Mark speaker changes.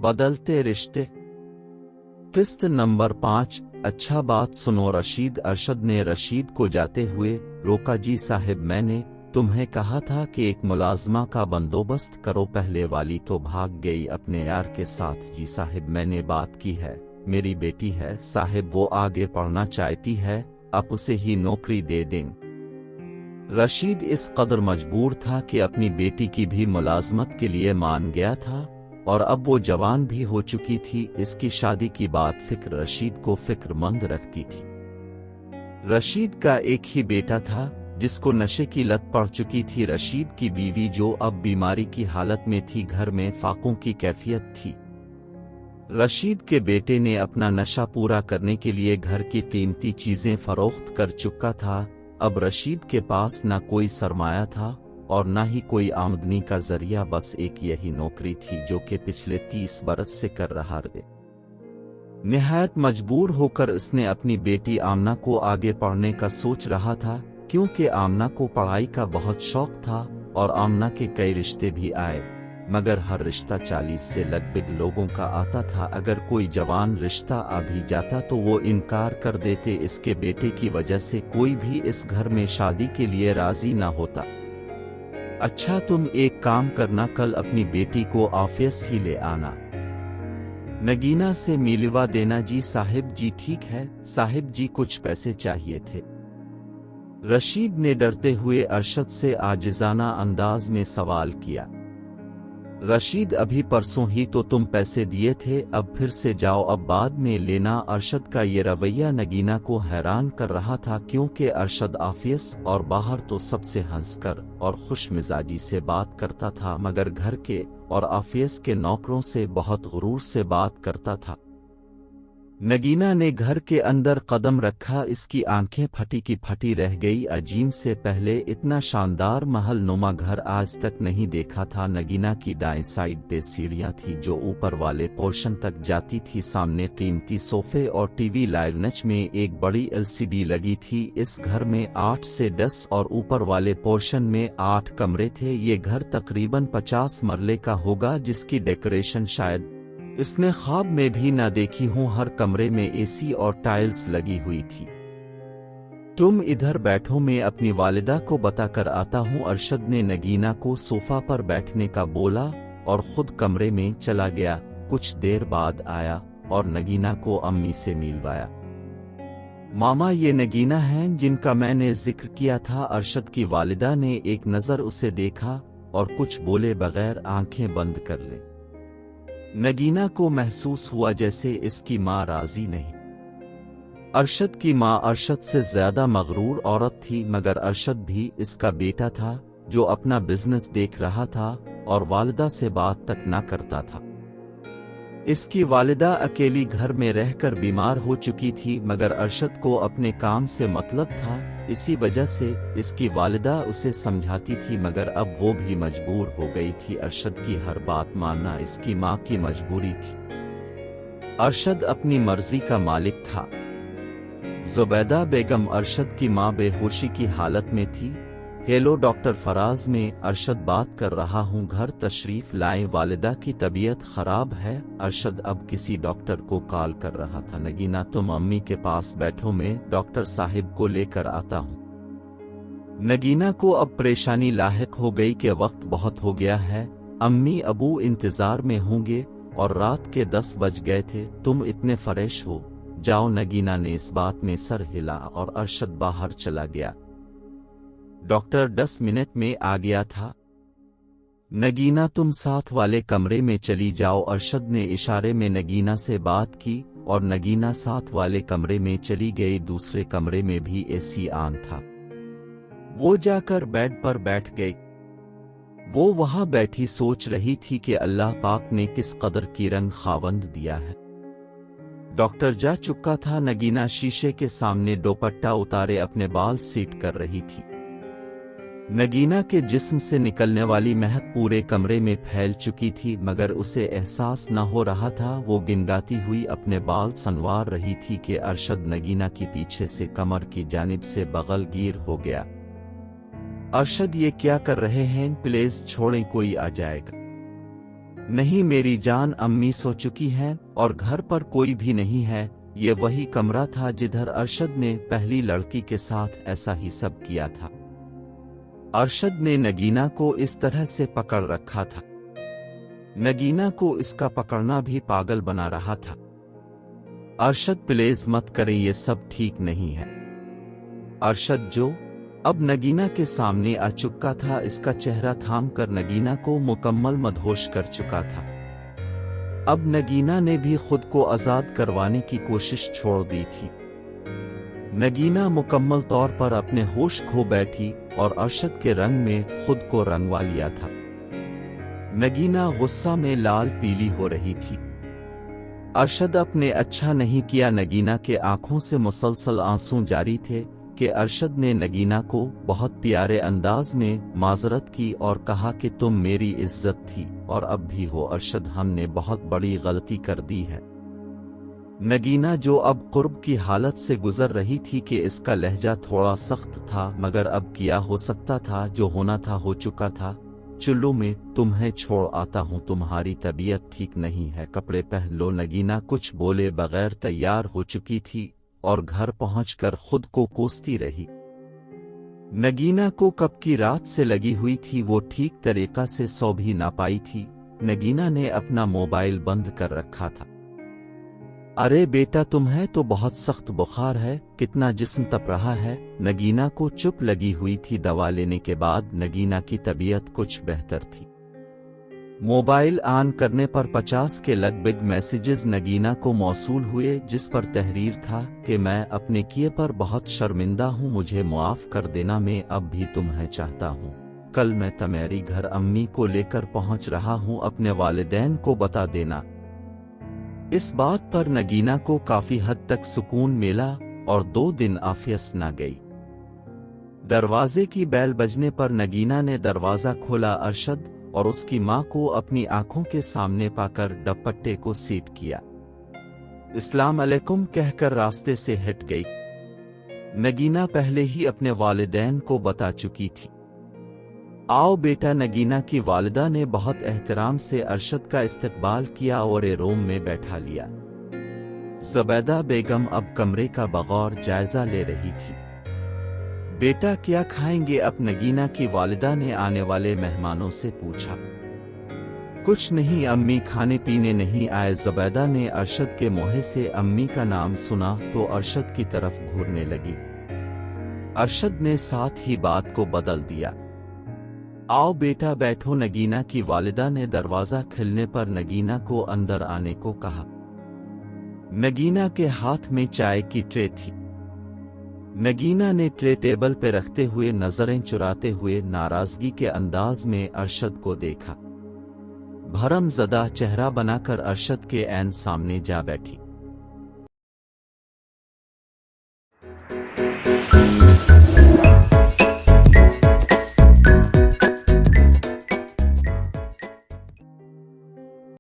Speaker 1: बदलते रिश्ते। किस्त नंबर 5। अच्छा बात सुनो रशीद। अरशद ने रशीद को जाते हुए रोका। जी साहिब, मैंने तुम्हें कहा था कि एक मुलाजमा का बंदोबस्त करो। पहले वाली तो भाग गई अपने यार के साथ। जी साहिब, मैंने बात की है, मेरी बेटी है साहिब, वो आगे पढ़ना चाहती है, आप उसे ही नौकरी दे दें। रशीद इस कदर मजबूर था कि अपनी बेटी की भी मुलाजमत के लिए मान गया था, और अब वो जवान भी हो चुकी थी। इसकी शादी की बात फिक्र रशीद को फिक्रमंद रखती थी। रशीद का एक ही बेटा था जिसको नशे की लत पड़ चुकी थी। रशीद की बीवी जो अब बीमारी की हालत में थी, घर में फाकों की कैफियत थी। रशीद के बेटे ने अपना नशा पूरा करने के लिए घर की कीमती चीजें फरोख्त कर चुका था। अब रशीद के पास ना कोई सरमाया था और ना ही कोई आमदनी का जरिया, बस एक यही नौकरी थी जो कि पिछले 30 बरस से कर रहा है। निहायत मजबूर होकर उसने अपनी बेटी आमना को आगे पढ़ने का सोच रहा था, क्योंकि आमना को पढ़ाई का बहुत शौक था और आमना के कई रिश्ते भी आए, मगर हर रिश्ता 40 से लगभग लोगों का आता था। अगर कोई जवान रिश्ता आ भी जाता तो वो इनकार कर देते। इसके बेटे की वजह से कोई भी इस घर में शादी के लिए राजी ना होता। अच्छा, तुम एक काम करना, कल अपनी बेटी को ऑफिस ही ले आना, नगीना से मिलवा देना। जी साहिब। जी ठीक है साहिब जी, कुछ पैसे चाहिए थे। रशीद ने डरते हुए अरशद से आजिजाना अंदाज में सवाल किया। रशीद, अभी परसों ही तो तुम पैसे दिए थे, अब फिर से जाओ, अब बाद में लेना। अरशद का ये रवैया नगीना को हैरान कर रहा था, क्योंकि अरशद ऑफिस और बाहर तो सबसे हंसकर और खुश मिजाजी से बात करता था, मगर घर के और ऑफिस के नौकरों से बहुत गुरूर से बात करता था। नगीना ने घर के अंदर कदम रखा, इसकी आंखें फटी की फटी रह गई। अजीम से पहले इतना शानदार महल नुमा घर आज तक नहीं देखा था। नगीना की दाएं साइड पे सीढ़ियां थी जो ऊपर वाले पोर्शन तक जाती थी। सामने कीमती सोफे और टीवी लाइनच में एक बड़ी एलसीडी लगी थी। इस घर में 8 से 10 और ऊपर वाले पोर्शन में 8 कमरे थे। ये घर तकरीबन 50 मरले का होगा, जिसकी डेकोरेशन शायद इसने ख्वाब में भी ना देखी हूं। हर कमरे में एसी और टाइल्स लगी हुई थी। तुम इधर बैठो, मैं अपनी वालिदा को बताकर आता हूं। अरशद ने नगीना को सोफा पर बैठने का बोला और खुद कमरे में चला गया। कुछ देर बाद आया और नगीना को अम्मी से मिलवाया। मामा, ये नगीना हैं जिनका मैंने जिक्र किया था। अरशद की वालिदा ने एक नजर उसे देखा और कुछ बोले बगैर आंखें बंद कर ले। नगीना को महसूस हुआ जैसे इसकी मां राजी नहीं। अरशद की मां अरशद से ज्यादा मगरूर औरत थी, मगर अरशद भी इसका बेटा था जो अपना बिजनेस देख रहा था और वालिदा से बात तक ना करता था। इसकी वालिदा अकेली घर में रहकर बीमार हो चुकी थी, मगर अरशद को अपने काम से मतलब था। इसी वजह से इसकी वालिदा उसे समझाती थी, मगर अब वो भी मजबूर हो गई थी। अरशद की हर बात मानना इसकी माँ की मजबूरी थी। अरशद अपनी मर्जी का मालिक था। जुबैदा बेगम अरशद की माँ बेहोशी की हालत में थी। हेलो डॉक्टर फराज, में अरशद बात कर रहा हूँ, घर तशरीफ लाएं, वालिदा की तबीयत खराब है। अरशद अब किसी डॉक्टर को कॉल कर रहा था। नगीना, तुम अम्मी के पास बैठो, मैं डॉक्टर साहिब को लेकर आता हूँ। नगीना को अब परेशानी लाहिक हो गई कि वक्त बहुत हो गया है, अम्मी अबू इंतजार में होंगे और रात के 10 बज गए थे। तुम इतने फ्रेश हो, जाओ। नगीना ने इस बात में सर हिला और अरशद बाहर चला गया। डॉक्टर 10 मिनट में आ गया था। नगीना, तुम साथ वाले कमरे में चली जाओ। अरशद ने इशारे में नगीना से बात की और नगीना साथ वाले कमरे में चली गई। दूसरे कमरे में भी एसी ऑन था। वो जाकर बेड पर बैठ गई। वो वहां बैठी सोच रही थी कि अल्लाह पाक ने किस कदर की रंग खावंद दिया है। डॉक्टर जा चुका था। नगीना शीशे के सामने दुपट्टा उतारे अपने बाल सीट कर रही थी। नगीना के जिस्म से निकलने वाली महक पूरे कमरे में फैल चुकी थी, मगर उसे एहसास न हो रहा था। वो गिनगाती हुई अपने बाल संवार रही थी कि अरशद नगीना की पीछे से कमर की जानिब से बगल गिर हो गया। अरशद, ये क्या कर रहे हैं? प्लीज छोड़ें, कोई आ जाएगा। नहीं मेरी जान, अम्मी सो चुकी हैं और घर पर कोई भी नहीं है। ये वही कमरा था जिधर अरशद ने पहली लड़की के साथ ऐसा ही सब किया था। अरशद ने नगीना को इस तरह से पकड़ रखा था। नगीना को इसका पकड़ना भी पागल बना रहा था। अरशद प्लीज मत करें, ये सब ठीक नहीं है। अरशद जो अब नगीना के सामने आ चुका था, इसका चेहरा थाम कर नगीना को मुकम्मल मदहोश कर चुका था। अब नगीना ने भी खुद को आजाद करवाने की कोशिश छोड़ दी थी। नगीना मुकम्मल तौर पर अपने होश खो बैठी और अरशद के रंग में खुद को रंगवा लिया था। नगीना गुस्सा में लाल पीली हो रही थी। अरशद अपने अच्छा नहीं किया। नगीना के आंखों से मुसलसल आंसू जारी थे कि अरशद ने नगीना को बहुत प्यारे अंदाज में माजरत की और कहा कि तुम मेरी इज्जत थी और अब भी हो अरशद, हमने बहुत बड़ी गलती कर दी है। नगीना जो अब कुर्ब की हालत से गुजर रही थी कि इसका लहजा थोड़ा सख्त था, मगर अब किया हो सकता था, जो होना था हो चुका था। चलो मैं तुम्हें छोड़ आता हूँ, तुम्हारी तबीयत ठीक नहीं है, कपड़े पहन लो। नगीना कुछ बोले बगैर तैयार हो चुकी थी और घर पहुंचकर खुद को कोसती रही। नगीना को कब की रात से लगी हुई थी, वो ठीक तरीका से सो भी ना पाई थी। नगीना ने अपना मोबाइल बंद कर रखा था। अरे बेटा, तुम्हें तो बहुत सख्त बुखार है, कितना जिस्म तप रहा है। नगीना को चुप लगी हुई थी। दवा लेने के बाद नगीना की तबीयत कुछ बेहतर थी। मोबाइल ऑन करने पर 50 के लगभग मैसेजेस नगीना को मौसूल हुए, जिस पर तहरीर था कि मैं अपने किए पर बहुत शर्मिंदा हूँ, मुझे मुआफ कर देना, मैं अब भी तुम्हें चाहता हूँ। कल मैं तुम्हारी घर अम्मी को लेकर पहुँच रहा हूँ, अपने वालिदैन को बता देना। इस बात पर नगीना को काफी हद तक सुकून मिला और 2 दिन आफियत न गई। दरवाजे की बैल बजने पर नगीना ने दरवाजा खोला। अरशद और उसकी मां को अपनी आंखों के सामने पाकर दुपट्टे को सीट किया। अस्सलाम अलैकुम कहकर रास्ते से हट गई। नगीना पहले ही अपने वालिदैन को बता चुकी थी। आओ बेटा, नगीना की वालिदा ने बहुत एहतराम से अरशद का इस्तकबाल किया और रूम में बैठा लिया। ज़ुबैदा बेगम अब कमरे का बगौर जायजा ले रही थी। बेटा क्या खाएंगे अब? नगीना की वालिदा ने आने वाले मेहमानों से पूछा। कुछ नहीं अम्मी, खाने पीने नहीं आए। ज़ुबैदा ने अरशद के मुंह से अम्मी का नाम सुना तो अरशद की तरफ घूरने लगी। अरशद ने साथ ही बात को बदल दिया। आओ बेटा बैठो। नगीना की वालिदा ने दरवाजा खुलने पर नगीना को अंदर आने को कहा। नगीना के हाथ में चाय की ट्रे थी। नगीना ने ट्रे टेबल पर रखते हुए नजरें चुराते हुए नाराजगी के अंदाज में अरशद को देखा। भरमज़दा चेहरा बनाकर अरशद के ऐन सामने जा बैठी।